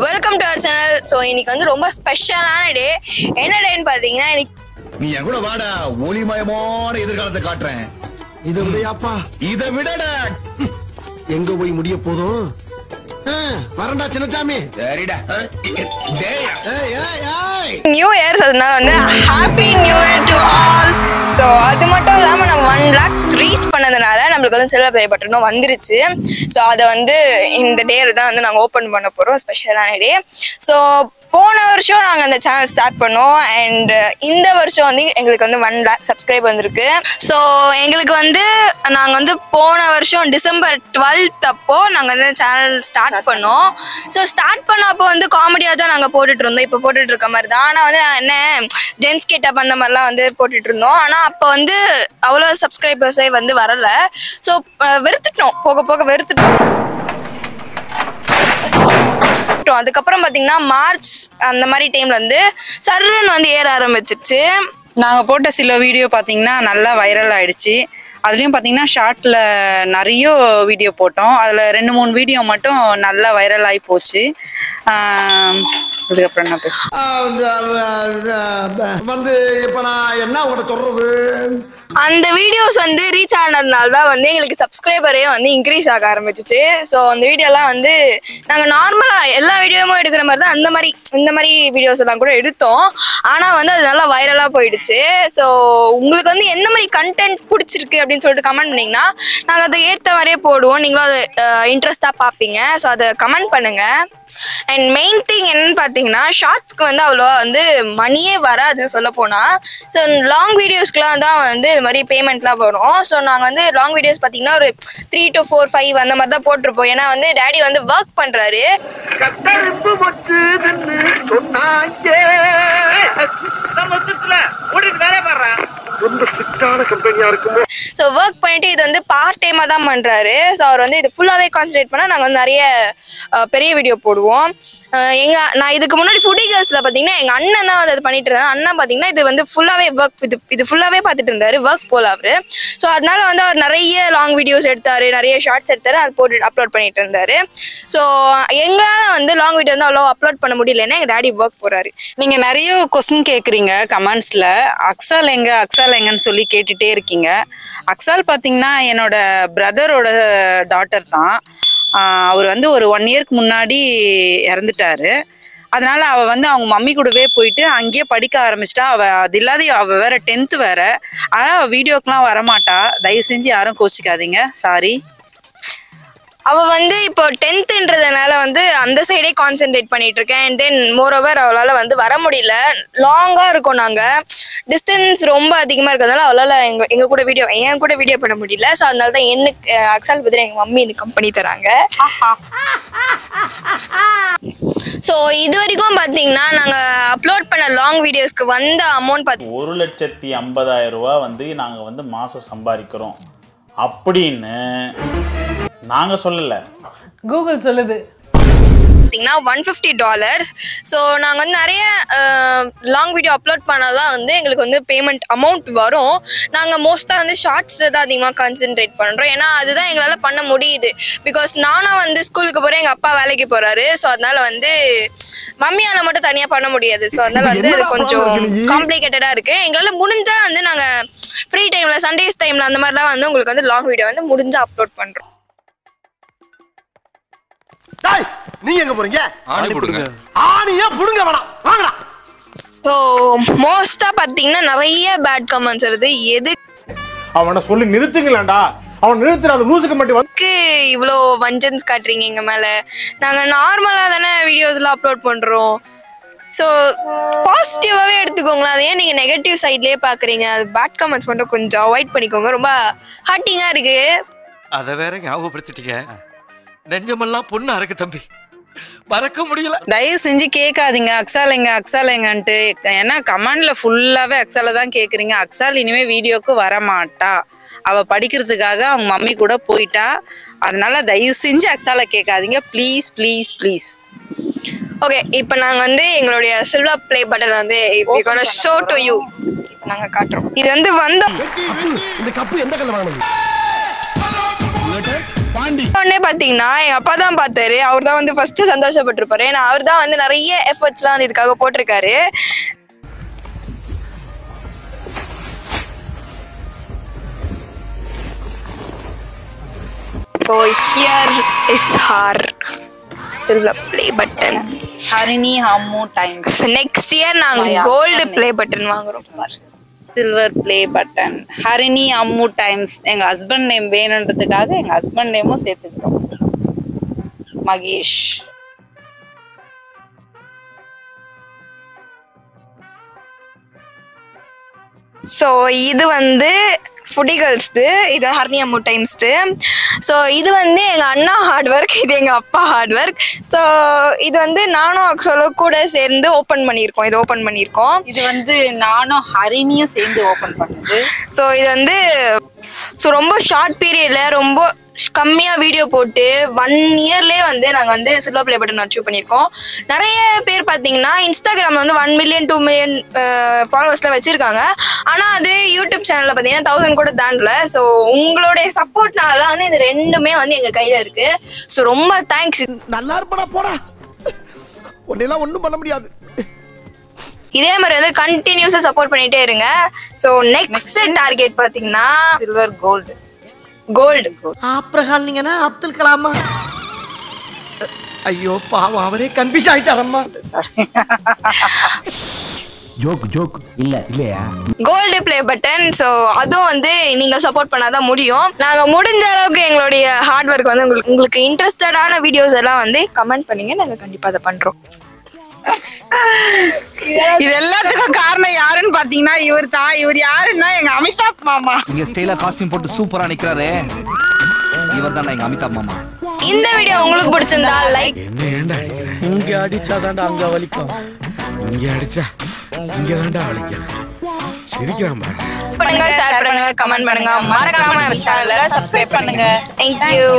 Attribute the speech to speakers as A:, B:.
A: Welcome to our channel. So இன்னைக்கு வந்து ரொம்ப ஸ்பெஷலான டே. என்ன டேன்னு பார்த்தீங்கன்னா,
B: நீ என் கூட வாடா, ஒளிமயமான எதிர்காலத்தை காட்டுறேன்.
C: இதை விடையாப்பா,
B: இதை விடடா.
C: எங்க போய் முடிய போதும்? வரண்டா சின்னசாமி.
B: சரிடா.
A: நியூ இயர்ஸ், அதனால வந்து happy new year to all. So அது மட்டும் இல்லாமல் நம்ம 1 lakh ரீச் பண்ணதுனால நம்மளுக்கு வந்து சில்வர் ப்ளே பட்டனும் வந்துருச்சு. ஸோ அதை வந்து இந்த டேல தான் வந்து நாங்கள் ஓப்பன் பண்ண போகிறோம், ஸ்பெஷலான டே. ஸோ போன வருஷம் நாங்கள் அந்த சேனல் ஸ்டார்ட் பண்ணோம். அண்ட் இந்த வருஷம் வந்து எங்களுக்கு வந்து 1 lakh சப்ஸ்கிரைப் வந்திருக்கு. ஸோ எங்களுக்கு வந்து நாங்கள் வந்து போன வருஷம் டிசம்பர் 12th அப்போ நாங்கள் வந்து சேனல் ஸ்டார்ட் பண்ணோம். ஸோ ஸ்டார்ட் பண்ணப்போ வந்து காமெடியாக தான் நாங்கள் போட்டுட்டு இருந்தோம், இப்போ போட்டுட்டு இருக்க மாதிரி தான். ஆனால் வந்து என்ன ஜென்ஸ் கெட்டப் அந்த மாதிரிலாம் வந்து போட்டுட்டு இருந்தோம். ஆனால் அப்போ வந்து அவ்வளோ சப்ஸ்கிரைபர்ஸே வந்து வரல. ஸோ வெறுத்துட்டோம், போக போக வெறுத்துட்டோம். அதுக்கப்புறம் பாத்தீங்கன்னா மார்ச் அந்த மாதிரி டைம்ல வந்து சர்ன்னு வந்து ஏற ஆரம்பிச்சிருச்சு.
D: நாங்க போட்ட சில வீடியோ பாத்தீங்கன்னா நல்லா வைரல் ஆயிடுச்சு. அதுலயும் பாத்தீங்கன்னா ஷார்ட்ல நிறைய வீடியோ போட்டோம். அதுல 2-3 வீடியோ மட்டும் நல்லா வைரல் ஆகி போச்சு. அதுக்கப்புறம் என்ன பேச
C: வந்து இப்ப நான் என்ன உங்கள்கிட்ட சொல்றது,
A: அந்த வீடியோஸ் வந்து ரீச் ஆனதுனால தான் வந்து எங்களுக்கு சப்ஸ்கிரைபரே வந்து இன்க்ரீஸ் ஆக ஆரம்பிச்சிச்சு. ஸோ அந்த வீடியோலாம் வந்து நாங்கள் நார்மலாக எல்லா வீடியோவும் எடுக்கிற மாதிரி தான் இந்த மாதிரி வீடியோஸ் எல்லாம் கூட எடுத்தோம். ஆனால் வந்து அது நல்லா வைரலாக போயிடுச்சு. ஸோ உங்களுக்கு வந்து எந்த மாதிரி கண்டென்ட் பிடிச்சிருக்கு அப்படின்னு சொல்லிட்டு கமெண்ட் பண்ணிங்கன்னா நாங்கள் அதை ஏற்ற மாதிரியே போடுவோம். நீங்களும் அதை இன்ட்ரெஸ்டாக பார்ப்பீங்க. ஸோ அதை கமெண்ட் பண்ணுங்கள். அண்ட் மெயின் திங் என்னன்னு பார்த்தீங்கன்னா, ஷார்ட்ஸ்க்கு வந்து அவ்வளோவா வந்து மணியே வராது சொல்ல போனால். ஸோ லாங் வீடியோஸ்க்குலாம் தான் வந்து இது மாதிரி பேமெண்ட்லாம் வரும். ஸோ நாங்கள் வந்து லாங் வீடியோஸ் பார்த்தீங்கன்னா ஒரு 3 to 4, 5 அந்த மாதிரி தான் போட்டிருப்போம். ஏன்னா வந்து டேடி வந்து ஒர்க் பண்ணுறாரு. ஸோ ஒர்க் பண்ணிட்டு இது வந்து பார்ட் டைமாக தான் பண்ணுறாரு. ஸோ அவர் வந்து இது ஃபுல்லாகவே கான்சன்ட்ரேட் பண்ணால் நாங்கள் வந்து நிறைய பெரிய வீடியோ போடுவோம். நான் இதுக்கு முன்னாடி ஃபுடி கேர்ள்ஸில் பார்த்தீங்கன்னா எங்கள் அண்ணன் தான் வந்து அது பண்ணிட்டு இருந்தாங்க. அண்ணன் பார்த்தீங்கன்னா இது வந்து ஃபுல்லாகவே ஒர்க், இது ஃபுல்லாகவே பார்த்துட்டு இருந்தார், ஒர்க் போல அவர். ஸோ அதனால வந்து அவர் நிறைய லாங் வீடியோஸ் எடுத்தார், நிறைய ஷார்ட்ஸ் எடுத்தார், அது போட்டு அப்லோட் பண்ணிட்டு இருந்தார். ஸோ எங்களால் வந்து லாங் வீடியோ வந்து அவ்வளோ அப்லோட் பண்ண முடியலன்னா எங்கள் டேடி ஒர்க் போகிறாரு.
D: நீங்க நிறைய கொஸ்டின் கேட்குறீங்க கமெண்ட்ஸ்ல. அக்ஸால் எங்கன்னு சொல்லி கேட்டுட்டே இருக்கீங்க. அக்ஸால் பார்த்தீங்கன்னா என்னோட பிரதரோட டாட்டர் தான். அவர் வந்து ஒரு 1 இயர்க்கு முன்னாடி இறந்துட்டாரு. அதனால அவள் வந்து அவங்க மம்மி கூடவே போயிட்டு அங்கேயே படிக்க ஆரம்பிச்சிட்டா. அது இல்லாத அவள் வேற 10th வேற. ஆனால் அவள் வீடியோக்கெலாம் வரமாட்டா. தயவு செஞ்சு யாரும் கோச்சிக்காதீங்க, சாரி.
A: அவள் வந்து இப்போ 10th வந்து அந்த சைடே கான்சென்ட்ரேட் பண்ணிட்டு இருக்கேன். அண்ட் தென் மோரோவர் அவளால் வந்து வர முடியல, லாங்காக இருக்கும், நாங்கள் டிஸ்டன்ஸ் ரொம்ப அதிகமாக இருக்கிறதுனால அவளால் எங்கள் கூட என் கூட வீடியோ பண்ண முடியல. ஸோ அதனால தான் எனக்கு அக்ஸால் பற்றி எங்கள் மம்மி எனக்கு கம்பெனி தராங்க. ஸோ இது வரைக்கும் பார்த்தீங்கன்னா நாங்கள் அப்லோட் பண்ண லாங் வீடியோஸ்க்கு வந்த அமௌண்ட்
E: 1,50,000 ரூபா வந்து நாங்கள் வந்து மாதம் சம்பாதிக்கிறோம் அப்படின்னு நாங்கள் சொல்லலை, கூகுள் சொல்லுது.
A: $150. ஸோ நாங்கள் வந்து நிறைய லாங் வீடியோ அப்லோட் பண்ணாதான் வந்து எங்களுக்கு வந்து பேமெண்ட் அமௌண்ட் வரும். நாங்கள் மோஸ்ட்டாக வந்து ஷார்ட்ஸில் தான் அதிகமாக கான்சென்ட்ரேட் பண்ணுறோம். ஏன்னா அதுதான் எங்களால் பண்ண முடியுது. பிகாஸ் நானும் வந்து ஸ்கூலுக்கு போகிறேன், எங்கள் அப்பா வேலைக்கு போகிறாரு. ஸோ அதனால வந்து மம்மியால் மட்டும் தனியாக பண்ண முடியாது. ஸோ அதனால வந்து அது கொஞ்சம் காம்ப்ளிகேட்டடாக இருக்குது. எங்களால் முடிஞ்சால் வந்து நாங்கள் ஃப்ரீ டைமில், சண்டேஸ் டைமில் அந்த மாதிரிலாம் வந்து உங்களுக்கு வந்து லாங் வீடியோ வந்து முடிஞ்சால் அப்லோட் பண்ணுறோம்.
C: நீங்க எங்க போறீங்க? ஆணி புடுங்க. ஆணியா புடுங்க வேணாம், வாங்கடா.
A: ஸோ மோஸ்டா பாத்தீங்கன்னா நிறைய பேட் கமெண்ட்ஸ் வருது. எது
F: அவனை சொல்லி நிறுத்துங்களேன்டா, அவன் நிறுத்துற அந்த லூசுக்கு மட்டும்
A: வந்து இவ்வளோ வஞ்சன்ஸ் காட்டுறீங்க எங்க மேல. நாங்க நார்மலா தானே வீடியோஸ்லாம் அப்லோட் பண்றோம். ஸோ பாசிட்டிவாகவே எடுத்துக்கோங்களேன். அது ஏன் நீங்கள் நெகட்டிவ் சைட்லேயே பார்க்குறீங்க? அது பேட் கமெண்ட்ஸ் மட்டும் கொஞ்சம் அவாய்ட் பண்ணிக்கோங்க. ரொம்ப ஹர்ட்டிங்காக இருக்கு.
G: அதை வேற ஞாபகப்படுத்திட்டீங்க. நெஞ்சமெல்லாம் பொண்ணா இருக்கு தம்பி, மறக்க முடியல.
D: தயவு செஞ்சு கேட்காதீங்க அக்ஸால் எங்கன்ட்டு. ஏன்னா கமெண்ட்ல ஃபுல்லாவே அக்ஸால தான் கேட்குறீங்க. அக்ஸால் இனிமே வீடியோக்கு வரமாட்டா. அவள் படிக்கிறதுக்காக அவங்க மம்மி கூட போயிட்டா. அதனால தயவு செஞ்சு அக்ஸால கேட்காதீங்க, ப்ளீஸ் ப்ளீஸ் ப்ளீஸ்.
A: ஓகே, இப்போ நாங்கள் வந்து எங்களுடைய சில்வர் ப்ளே பட்டன் வந்து ஷோ டு யூ. நாங்க காட்டுறோம். இது வந்து வந்தோம்
C: இந்த கப்பு எந்த கல்ல வாங்குனீங்க?
A: உடனே பாத்தீங்கன்னா எங்க அப்பா தான் பார்த்தாரு. அவர் தான் வந்து ஃபர்ஸ்ட் சந்தோஷப்பட்டிருப்பாரு. ஏன்னா அவர் தான் வந்து நிறைய எஃபர்ட்ஸ்லாம் வந்து இதுக்காக போட்டிருக்காரு. So here is our silver play button.
D: Harini Ammu times.
A: So next year நாங்க gold play button வாங்குறோம்.
D: Silver play button Harini Ammu times. எங்க ஹஸ்பண்ட் நேம் வேணுன்றதுக்காக எங்க ஹஸ்பண்ட் நேமும் சேர்த்துக்கிறோம். மகேஷ்.
A: ஸோ இது வந்து ஃபுடி கேர்ள்ஸ்து, இது ஹர்னி அம்மு டைம்ஸ்து. ஸோ இது வந்து எங்கள் அண்ணா ஹார்ட் ஒர்க், இது எங்கள் அப்பா ஹார்ட் ஒர்க். ஸோ இது வந்து நானும் அக்ஷோலோ கூட சேர்ந்து ஓப்பன் பண்ணியிருக்கோம். இது ஓப்பன் பண்ணியிருக்கோம்.
D: இது வந்து நானும் ஹரிணியும் சேர்ந்து ஓப்பன் பண்ணுது.
A: ஸோ இது வந்து ரொம்ப ஷார்ட் பீரியடில் ரொம்ப கம்மியாக வீடியோ போட்டு 1 இயர்லேயே வந்து நாங்கள் வந்து சில்வர் ப்ளே பட்டன் அச்சீவ் பண்ணியிருக்கோம். நிறைய பேர் பார்த்தீங்கன்னா இன்ஸ்டாகிராமில் வந்து 1 மில்லியன் 2 மில்லியன் ஃபாலோவர்ஸ்லாம் வச்சுருக்காங்க. ஆனால் அதுவே யூடியூப் சேனலில் பார்த்தீங்கன்னா 1000 கூட தாண்டல. ஸோ உங்களுடைய சப்போர்ட்னால தான் வந்து இது ரெண்டுமே வந்து எங்கள் கையில் இருக்குது. ஸோ ரொம்ப தேங்க்ஸ்.
C: நல்லா இருப்படா போடா, உன்னெல்லாம் ஒன்றும் பண்ண முடியாது.
A: இதே மாதிரி வந்து கண்டினியூஸாக சப்போர்ட் பண்ணிகிட்டே இருங்க. ஸோ நெக்ஸ்ட் டார்கெட் பார்த்தீங்கன்னா
D: சில்வர் கோல்டு.
A: கோல்டு.
C: ஆப்ரஹால் நீங்கன்னா அப்துல் கலாமா? ஐயோ பாவம், அவரே கன்ஃபியூஸ் ஆயிட்டாரம்மா.
B: ஜோக் இல்லையா?
A: Gold play button. ஸோ அதுவும் வந்து நீங்க சப்போர்ட் பண்ணாதான் முடியும். நாங்க முடிஞ்ச அளவுக்கு எங்களுடைய ஹார்ட் ஒர்க் வந்து உங்களுக்கு இன்ட்ரெஸ்டடான வீடியோஸ் எல்லாம் வந்து கமெண்ட் பண்ணீங்க, நாங்க கண்டிப்பா அதை பண்றோம்.
D: இது எல்லாத்துக்கும் காரணம் யாருன்னு பாத்தீங்கன்னா இவர் தான். இவர் யாருன்னா எங்க அமிதாப் மாமா.
H: இங்க ஸ்டைலா காஸ்டியூம் போட்டு சூப்பரா நிக்கிறாரே, இவர் தான் எங்க அமிதாப் மாமா.
A: இந்த வீடியோ உங்களுக்கு பிடிச்சிருந்தா லைக்.
F: என்ன ஏன்டா அடிக்கிற? இங்க அடிச்சாதான்டா அங்க வலிக்கும், இங்க அடிச்சா இங்க தான்டா வலிக்கும். சிரிக்கிறான் பாரு.
A: பண்ணுங்க, ஷேர் பண்ணுங்க, கமெண்ட் பண்ணுங்க, மறக்காம நம்ம சேனலை சப்ஸ்கிரைப் பண்ணுங்க. Thank you.